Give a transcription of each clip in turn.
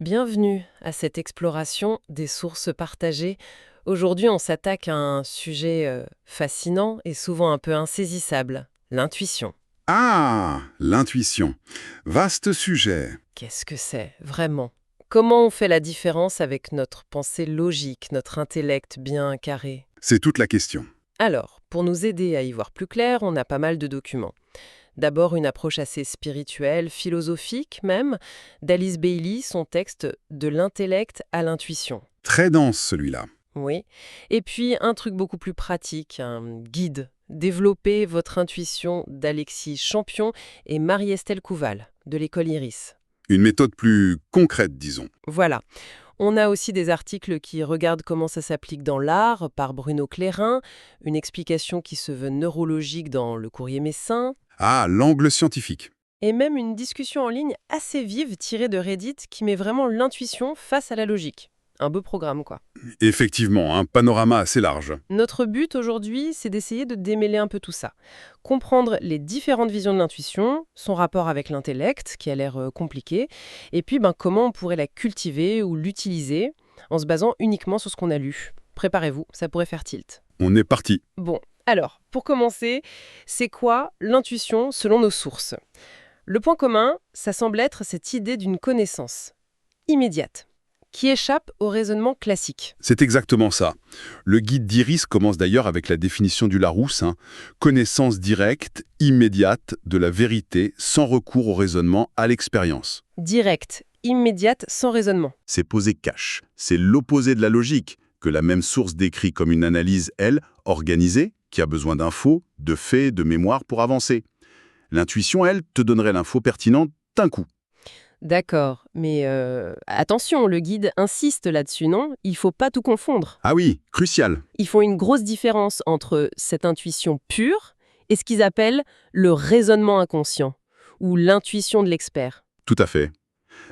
Bienvenue à cette exploration des sources partagées. Aujourd'hui, on s'attaque à un sujet fascinant et souvent un peu insaisissable, l'intuition. Ah, l'intuition. Vaste sujet. Qu'est-ce que c'est, vraiment? Comment on fait la différence avec notre pensée logique, notre intellect bien carré? C'est toute la question. Alors, pour nous aider à y voir plus clair, on a pas mal de documents. D'abord, une approche assez spirituelle, philosophique même, d'Alice Bailey, son texte De l'intellect à l'intuition. Très dense celui-là. Oui. Et puis, un truc beaucoup plus pratique, un guide. Développer votre intuition d'Alexis Champion et Marie-Estelle Couval, de l'école Iris. Une méthode plus concrète, disons. Voilà. On a aussi des articles qui regardent comment ça s'applique dans l'art, par Bruno Clérin, une explication qui se veut neurologique dans Le Courrier Messin, Ah, l'angle scientifique. et même une discussion en ligne assez vive tirée de Reddit qui met vraiment l'intuition face à la logique. Un beau programme, quoi. Effectivement, un panorama assez large. Notre but aujourd'hui, c'est d'essayer de démêler un peu tout ça. Comprendre les différentes visions de l'intuition, son rapport avec l'intellect, qui a l'air compliqué, et puis comment on pourrait la cultiver ou l'utiliser en se basant uniquement sur ce qu'on a lu. Préparez-vous, ça pourrait faire tilt. On est parti. Bon, alors, pour commencer, c'est quoi l'intuition selon nos sources? Le point commun, ça semble être cette idée d'une connaissance immédiate, qui échappe au raisonnement classique. C'est exactement ça. Le guide d'Iris commence d'ailleurs avec la définition du Larousse. Connaissance directe, immédiate de la vérité, sans recours au raisonnement, à l'expérience. Directe, immédiate, sans raisonnement. C'est posé cash. C'est l'opposé de la logique, que la même source décrit comme une analyse, elle, organisée, qui a besoin d'infos, de faits, de mémoire pour avancer. L'intuition, elle, te donnerait l'info pertinente d'un coup. D'accord, mais attention, le guide insiste là-dessus, non? Il faut pas tout confondre. Ah oui, crucial. Ils font une grosse différence entre cette intuition pure et ce qu'ils appellent le raisonnement inconscient, ou l'intuition de l'expert. Tout à fait.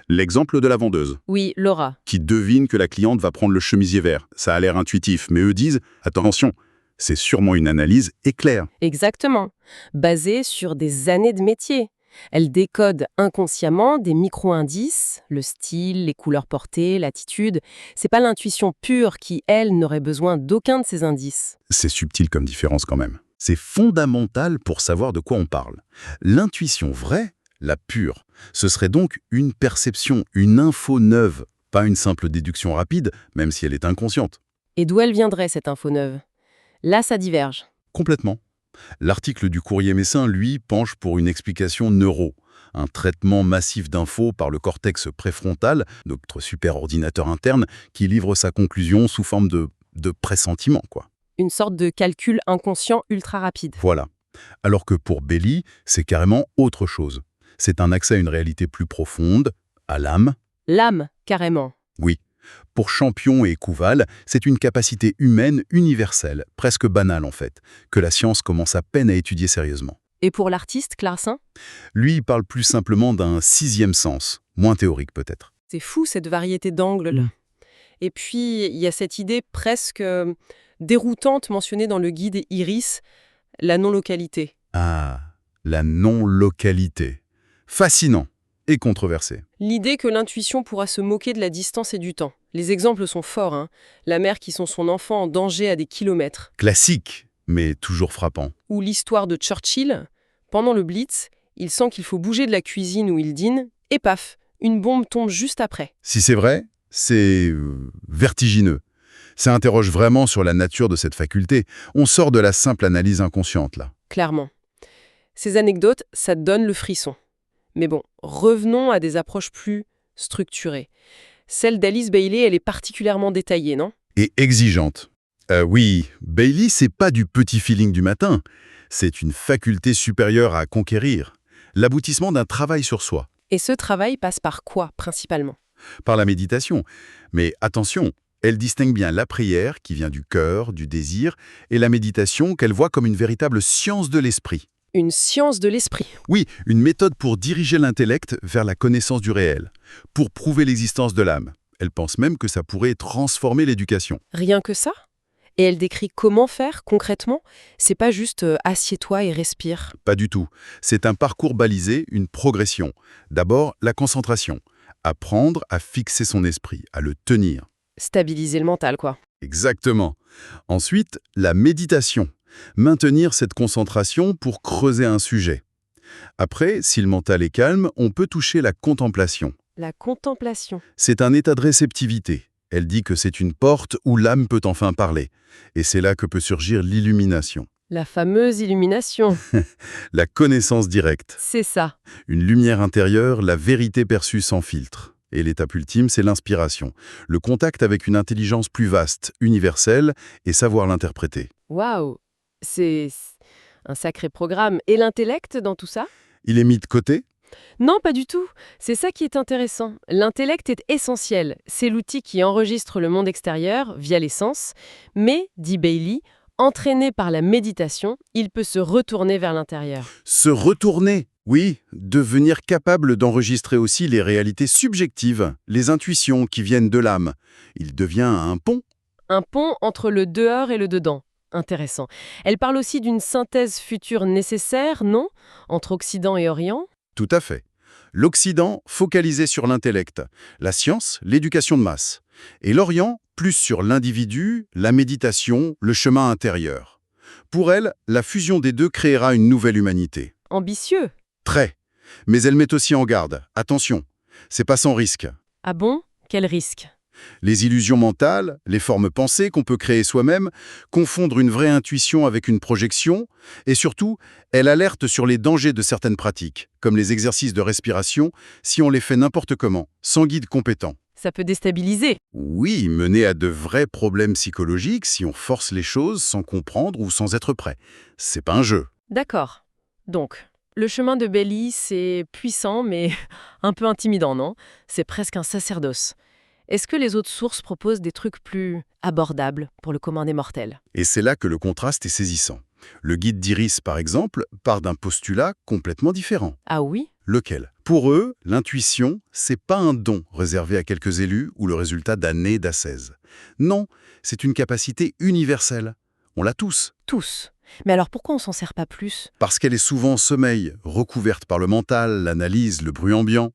L'exemple de la vendeuse, Oui, Laura. qui devine que la cliente va prendre le chemisier vert. Ça a l'air intuitif, mais eux disent « Attention, c'est sûrement une analyse éclair ». Exactement. Basée sur des années de métier. Elle décode inconsciemment des micro-indices, le style, les couleurs portées, l'attitude. C'est pas l'intuition pure qui, elle, n'aurait besoin d'aucun de ces indices. C'est subtil comme différence quand même. C'est fondamental pour savoir de quoi on parle. L'intuition vraie, la pure, ce serait donc une perception, une info neuve, pas une simple déduction rapide, même si elle est inconsciente. Et d'où elle viendrait, cette info neuve? Là, ça diverge. Complètement. L'article du Courrier Messin, lui, penche pour une explication neuro, un traitement massif d'infos par le cortex préfrontal, notre superordinateur interne, qui livre sa conclusion sous forme de pressentiment, quoi. Une sorte de calcul inconscient ultra rapide. Voilà. Alors que pour Bailey, c'est carrément autre chose. C'est un accès à une réalité plus profonde, à l'âme. L'âme, carrément. Oui. Pour Champion et Couval, c'est une capacité humaine universelle, presque banale en fait, que la science commence à peine à étudier sérieusement. Et pour l'artiste, Clarsin? Lui, il parle plus simplement d'un sixième sens, moins théorique peut-être. C'est fou, cette variété d'angles-là. Et puis, il y a cette idée presque déroutante mentionnée dans le guide Iris, la non-localité. Ah, la non-localité. Fascinant et controversé. L'idée que l'intuition pourra se moquer de la distance et du temps. Les exemples sont forts, hein. La mère qui sent son enfant en danger à des kilomètres. Classique, mais toujours frappant. Ou l'histoire de Churchill. Pendant le Blitz, il sent qu'il faut bouger de la cuisine où il dîne, et paf, une bombe tombe juste après. Si c'est vrai, c'est vertigineux. Ça interroge vraiment sur la nature de cette faculté. On sort de la simple analyse inconsciente, là. Clairement. Ces anecdotes, ça donne le frisson. Mais bon, revenons à des approches plus structurées. Celle d'Alice Bailey, elle est particulièrement détaillée, non? Et exigeante. Oui, Bailey, c'est pas du petit feeling du matin. C'est une faculté supérieure à conquérir. L'aboutissement d'un travail sur soi. Et ce travail passe par quoi, principalement? Par la méditation. Mais attention, elle distingue bien la prière, qui vient du cœur, du désir, et la méditation qu'elle voit comme une véritable science de l'esprit. Une science de l'esprit. Oui, une méthode pour diriger l'intellect vers la connaissance du réel, pour prouver l'existence de l'âme. Elle pense même que ça pourrait transformer l'éducation. Rien que ça? Et elle décrit comment faire, concrètement? C'est pas juste assieds-toi et respire. Pas du tout. C'est un parcours balisé, une progression. D'abord, la concentration. Apprendre à fixer son esprit, à le tenir. Stabiliser le mental, quoi. Exactement. Ensuite, la méditation. Maintenir cette concentration pour creuser un sujet. Après, si le mental est calme, on peut toucher la contemplation. La contemplation. C'est un état de réceptivité. Elle dit que c'est une porte où l'âme peut enfin parler. Et c'est là que peut surgir l'illumination. La fameuse illumination. La connaissance directe. C'est ça. Une lumière intérieure, la vérité perçue sans filtre. Et l'étape ultime, c'est l'inspiration. Le contact avec une intelligence plus vaste, universelle, et savoir l'interpréter. Waouh. C'est un sacré programme. Et l'intellect dans tout ça? Il est mis de côté? Non, pas du tout. C'est ça qui est intéressant. L'intellect est essentiel. C'est l'outil qui enregistre le monde extérieur via les sens. Mais, dit Bailey, entraîné par la méditation, il peut se retourner vers l'intérieur. Se retourner? Oui, devenir capable d'enregistrer aussi les réalités subjectives, les intuitions qui viennent de l'âme. Il devient un pont. Un pont entre le dehors et le dedans. Intéressant. Elle parle aussi d'une synthèse future nécessaire, non? Entre Occident et Orient? Tout à fait. L'Occident, focalisé sur l'intellect, la science, l'éducation de masse. Et l'Orient, plus sur l'individu, la méditation, le chemin intérieur. Pour elle, la fusion des deux créera une nouvelle humanité. Ambitieux. Très. Mais elle met aussi en garde. Attention, c'est pas sans risque. Ah bon? Quel risque? Les illusions mentales, les formes pensées qu'on peut créer soi-même, confondre une vraie intuition avec une projection, et surtout, elle alerte sur les dangers de certaines pratiques, comme les exercices de respiration, si on les fait n'importe comment, sans guide compétent. Ça peut déstabiliser. Oui, mener à de vrais problèmes psychologiques si on force les choses sans comprendre ou sans être prêt. C'est pas un jeu. D'accord. Donc, le chemin de Bailey, c'est puissant, mais un peu intimidant, non? C'est presque un sacerdoce. Est-ce que les autres sources proposent des trucs plus abordables pour le commun des mortels? Et c'est là que le contraste est saisissant. Le guide d'Iris, par exemple, part d'un postulat complètement différent. Ah oui? Lequel? Pour eux, l'intuition, c'est pas un don réservé à quelques élus ou le résultat d'années d'ascèse. Non, c'est une capacité universelle. On l'a tous. Tous. Mais alors pourquoi on s'en sert pas plus? Parce qu'elle est souvent en sommeil, recouverte par le mental, l'analyse, le bruit ambiant.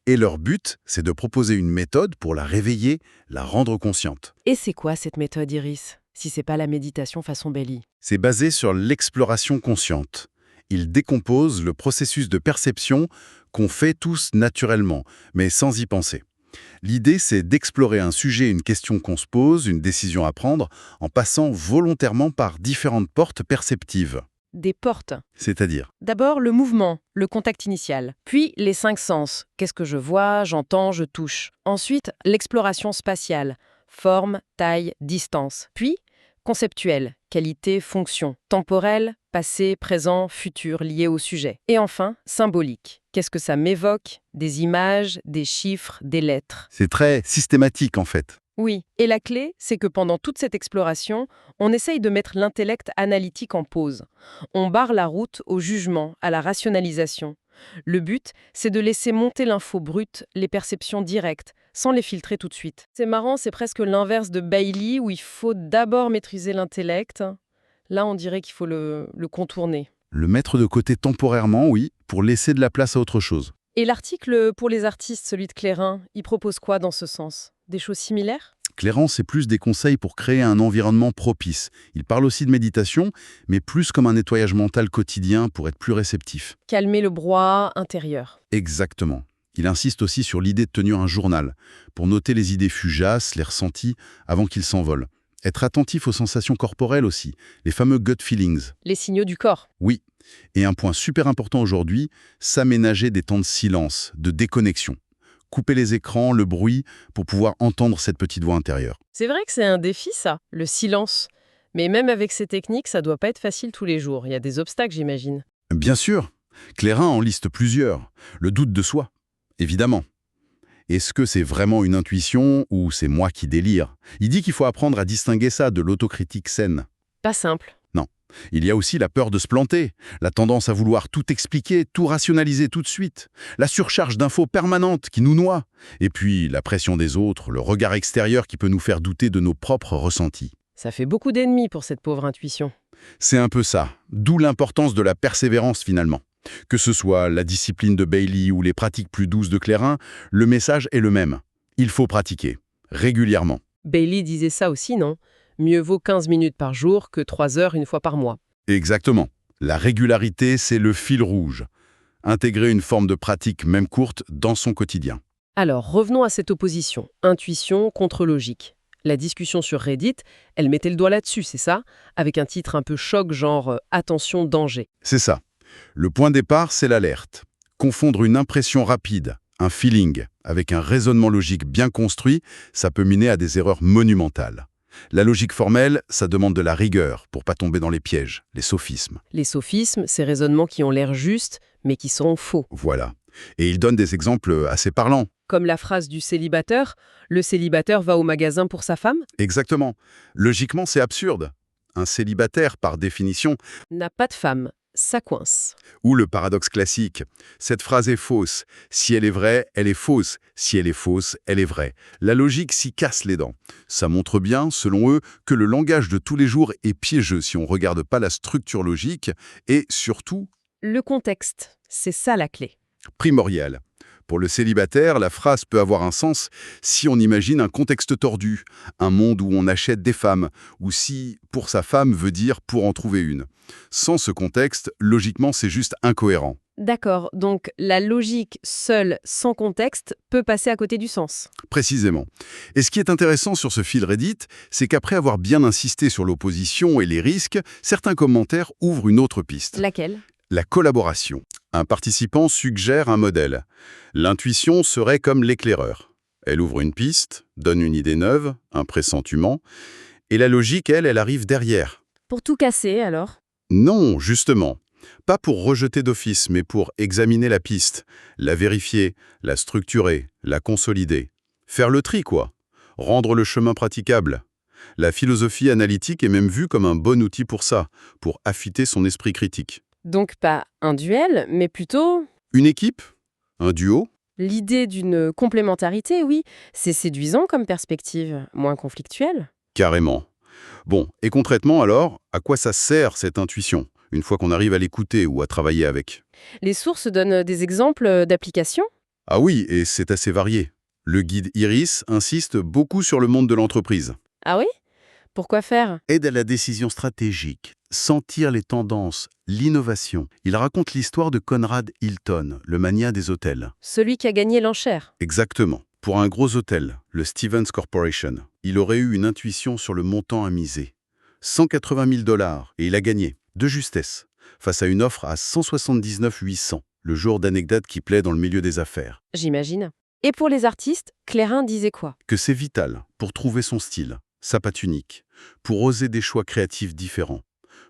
Et leur but, c'est de proposer une méthode pour la réveiller, la rendre consciente. Et c'est quoi cette méthode, Iris, si c'est pas la méditation façon Bailey? C'est basé sur l'exploration consciente. Il décompose le processus de perception qu'on fait tous naturellement, mais sans y penser. L'idée, c'est d'explorer un sujet, une question qu'on se pose, une décision à prendre, en passant volontairement par différentes portes perceptives. Des portes. C'est-à-dire, D'abord, le mouvement, le contact initial. Puis, les 5 sens. Qu'est-ce que je vois, j'entends, je touche. Ensuite, l'exploration spatiale. Forme, taille, distance. Puis, conceptuelle. Qualité, fonction. Temporelle, passé, présent, futur, lié au sujet. Et enfin, symbolique. Qu'est-ce que ça m'évoque? Des images, des chiffres, des lettres. c'est très systématique en fait. Oui, et la clé, c'est que pendant toute cette exploration, on essaye de mettre l'intellect analytique en pause. On barre la route au jugement, à la rationalisation. Le but, c'est de laisser monter l'info brute, les perceptions directes, sans les filtrer tout de suite. C'est marrant, c'est presque l'inverse de Bailey, où il faut d'abord maîtriser l'intellect. Là, on dirait qu'il faut le contourner. Le mettre de côté temporairement, oui, pour laisser de la place à autre chose. Et l'article pour les artistes, celui de Clairin, il propose quoi dans ce sens? Des choses similaires? Clérance, c'est plus des conseils pour créer un environnement propice. Il parle aussi de méditation, mais plus comme un nettoyage mental quotidien pour être plus réceptif. Calmer le brouhaha intérieur. Exactement. Il insiste aussi sur l'idée de tenir un journal, pour noter les idées fugaces, les ressentis, avant qu'ils s'envolent. Être attentif aux sensations corporelles aussi, les fameux gut feelings. Les signaux du corps. Oui. Et un point super important aujourd'hui, s'aménager des temps de silence, de déconnexion. Couper les écrans, le bruit, pour pouvoir entendre cette petite voix intérieure. C'est vrai que c'est un défi, ça, le silence. Mais même avec ces techniques, ça doit pas être facile tous les jours. Il y a des obstacles, j'imagine. Bien sûr, Clairin en liste plusieurs. Le doute de soi, évidemment. Est-ce que c'est vraiment une intuition ou c'est moi qui délire? Il dit qu'il faut apprendre à distinguer ça de l'autocritique saine. Pas simple. Non. Il y a aussi la peur de se planter, la tendance à vouloir tout expliquer, tout rationaliser tout de suite, la surcharge d'infos permanente qui nous noie, et puis la pression des autres, le regard extérieur qui peut nous faire douter de nos propres ressentis. Ça fait beaucoup d'ennemis pour cette pauvre intuition. C'est un peu ça, d'où l'importance de la persévérance finalement. Que ce soit la discipline de Bailey ou les pratiques plus douces de Clairin, le message est le même. Il faut pratiquer, régulièrement. Bailey disait ça aussi, non? Mieux vaut 15 minutes par jour que 3 heures une fois par mois. Exactement. La régularité, c'est le fil rouge. Intégrer une forme de pratique, même courte, dans son quotidien. Alors, revenons à cette opposition, intuition contre logique. La discussion sur Reddit, elle mettait le doigt là-dessus, c'est ça? Avec un titre un peu choc, genre Attention, danger». C'est ça. Le point de départ, c'est l'alerte. Confondre une impression rapide, un feeling, avec un raisonnement logique bien construit, ça peut mener à des erreurs monumentales. La logique formelle, ça demande de la rigueur pour pas tomber dans les pièges, les sophismes. Les sophismes, ces raisonnements qui ont l'air justes, mais qui sont faux. Voilà. Et il donne des exemples assez parlants. Comme la phrase du célibataire, le célibataire va au magasin pour sa femme, Exactement. Logiquement, c'est absurde. Un célibataire, par définition, n'a pas de femme, ça coince. ou le paradoxe classique. Cette phrase est fausse. Si elle est vraie, elle est fausse. Si elle est fausse, elle est vraie. La logique s'y casse les dents. Ça montre bien, selon eux, que le langage de tous les jours est piégeux si on ne regarde pas la structure logique et, surtout, Le contexte, c'est ça la clé. primordial. Pour le célibataire, la phrase peut avoir un sens si on imagine un contexte tordu, un monde où on achète des femmes, ou si « pour sa femme » veut dire « pour en trouver une ». Sans ce contexte, logiquement, c'est juste incohérent. D'accord, donc la logique seule, sans contexte, peut passer à côté du sens. Précisément. Et ce qui est intéressant sur ce fil Reddit, c'est qu'après avoir bien insisté sur l'opposition et les risques, certains commentaires ouvrent une autre piste. Laquelle? La collaboration. Un participant suggère un modèle. L'intuition serait comme l'éclaireur. Elle ouvre une piste, donne une idée neuve, un pressentiment, et la logique, elle arrive derrière. Pour tout casser, alors? Non, justement. Pas pour rejeter d'office, mais pour examiner la piste, la vérifier, la structurer, la consolider. Faire le tri, quoi. Rendre le chemin praticable. La philosophie analytique est même vue comme un bon outil pour ça, pour affûter son esprit critique. Donc pas un duel, mais plutôt Une équipe? Un duo? l'idée d'une complémentarité, oui. C'est séduisant comme perspective, moins conflictuelle. Carrément. Bon, et concrètement alors, à quoi ça sert cette intuition, une fois qu'on arrive à l'écouter ou à travailler avec? Les sources donnent des exemples d'applications? Ah oui, et c'est assez varié. Le guide Iris insiste beaucoup sur le monde de l'entreprise. Ah oui? Pourquoi faire? Aide à la décision stratégique, sentir les tendances, l'innovation. Il raconte l'histoire de Conrad Hilton, le mania des hôtels. Celui qui a gagné l'enchère. Exactement. Pour un gros hôtel, le Stevens Corporation, il aurait eu une intuition sur le montant à miser. 180 000 $, et il a gagné, de justesse, face à une offre à 179 800, le genre d'anecdote qui plaît dans le milieu des affaires. J'imagine. Et pour les artistes, Clairin disait quoi? Que c'est vital pour trouver son style, sa patte unique, pour oser des choix créatifs différents,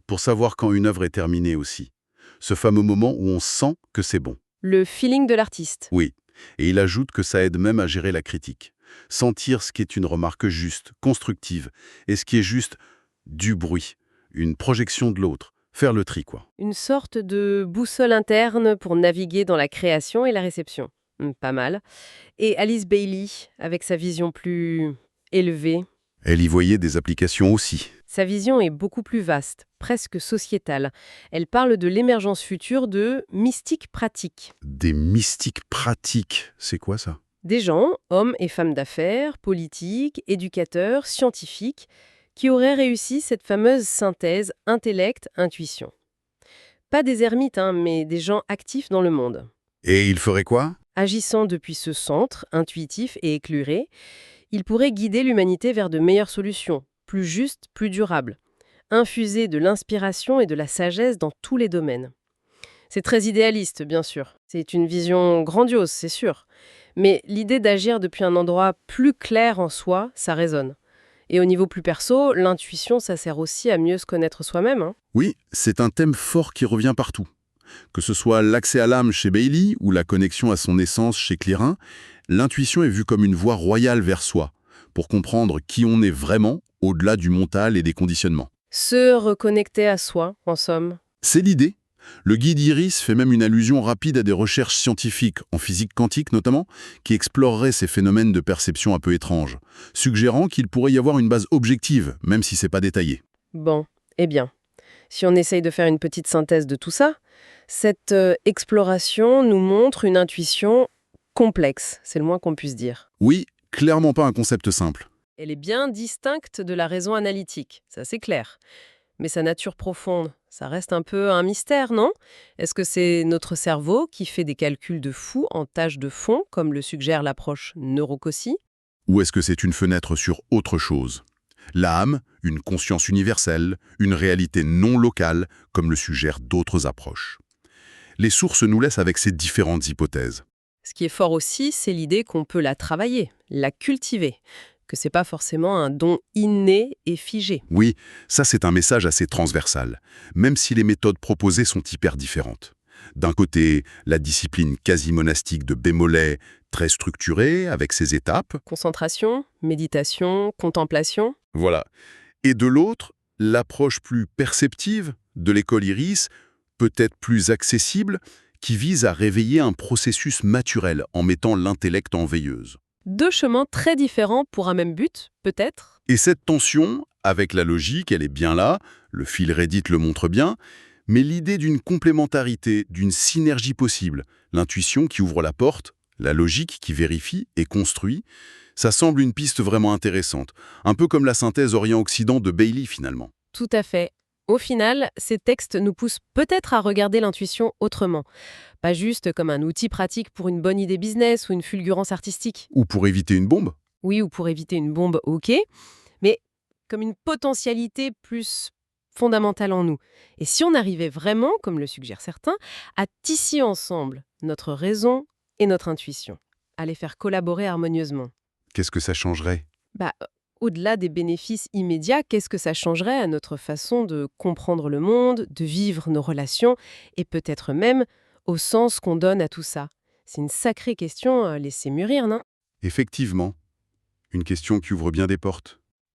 pour savoir quand une œuvre est terminée aussi. Ce fameux moment où on sent que c'est bon. Le feeling de l'artiste. Oui, et il ajoute que ça aide même à gérer la critique. Sentir ce qui est une remarque juste, constructive, et ce qui est juste du bruit, une projection de l'autre, faire le tri, quoi. Une sorte de boussole interne pour naviguer dans la création et la réception. Pas mal. Et Alice Bailey, avec sa vision plus élevée. Elle y voyait des applications aussi. Sa vision est beaucoup plus vaste, presque sociétale. Elle parle de l'émergence future de mystiques pratiques. Des mystiques pratiques, c'est quoi ça? Des gens, hommes et femmes d'affaires, politiques, éducateurs, scientifiques, qui auraient réussi cette fameuse synthèse intellect-intuition. Pas des ermites, mais des gens actifs dans le monde. Et il ferait quoi? Agissant depuis ce centre, intuitif et éclairé, ils pourraient guider l'humanité vers de meilleures solutions, plus justes, plus durables, infuser de l'inspiration et de la sagesse dans tous les domaines. C'est très idéaliste, bien sûr. C'est une vision grandiose, c'est sûr. Mais l'idée d'agir depuis un endroit plus clair en soi, ça résonne. Et au niveau plus perso, l'intuition, ça sert aussi à mieux se connaître soi-même. Oui, c'est un thème fort qui revient partout. Que ce soit l'accès à l'âme chez Bailey ou la connexion à son essence chez Clairin, l'intuition est vue comme une voie royale vers soi, pour comprendre qui on est vraiment au-delà du mental et des conditionnements. Se reconnecter à soi, en somme. C'est l'idée. Le guide Iris fait même une allusion rapide à des recherches scientifiques, en physique quantique notamment, qui exploreraient ces phénomènes de perception un peu étranges, suggérant qu'il pourrait y avoir une base objective, même si c'est pas détaillé. Bon, eh bien, si on essaye de faire une petite synthèse de tout ça, Cette exploration nous montre une intuition complexe, c'est le moins qu'on puisse dire. Oui, clairement pas un concept simple. Elle est bien distincte de la raison analytique, ça c'est clair. Mais sa nature profonde, ça reste un peu un mystère, non? Est-ce que c'est notre cerveau qui fait des calculs de fou en tâche de fond, comme le suggère l'approche neurocossi? Ou est-ce que c'est une fenêtre sur autre chose? L'âme, une conscience universelle, une réalité non locale, comme le suggèrent d'autres approches. Les sources nous laissent avec ces différentes hypothèses. Ce qui est fort aussi, c'est l'idée qu'on peut la travailler, la cultiver, que c'est pas forcément un don inné et figé. Oui, ça c'est un message assez transversal, même si les méthodes proposées sont hyper différentes. D'un côté, la discipline quasi-monastique de Bémolet, très structurée, avec ses étapes. Concentration, méditation, contemplation. Voilà. Et de l'autre, l'approche plus perceptive de l'école Iris, peut-être plus accessible, qui vise à réveiller un processus naturel en mettant l'intellect en veilleuse. Deux chemins très différents pour un même but, peut-être. Et cette tension, avec la logique, elle est bien là, le fil Reddit le montre bien, mais l'idée d'une complémentarité, d'une synergie possible, l'intuition qui ouvre la porte, la logique qui vérifie et construit, ça semble une piste vraiment intéressante, un peu comme la synthèse Orient-Occident de Bailey finalement. Tout à fait. Au final, ces textes nous poussent peut-être à regarder l'intuition autrement. Pas juste comme un outil pratique pour une bonne idée business ou une fulgurance artistique. Ou pour éviter une bombe. Oui, ou pour éviter une bombe, ok, mais comme une potentialité plus fondamentale en nous. Et si on arrivait vraiment, comme le suggèrent certains, à tisser ensemble notre raison et notre intuition, à les faire collaborer harmonieusement. Qu'est-ce que ça changerait? Bah, au-delà des bénéfices immédiats, qu'est-ce que ça changerait à notre façon de comprendre le monde, de vivre nos relations, et peut-être même au sens qu'on donne à tout ça? C'est une sacrée question à laisser mûrir, non? Effectivement, une question qui ouvre bien des portes.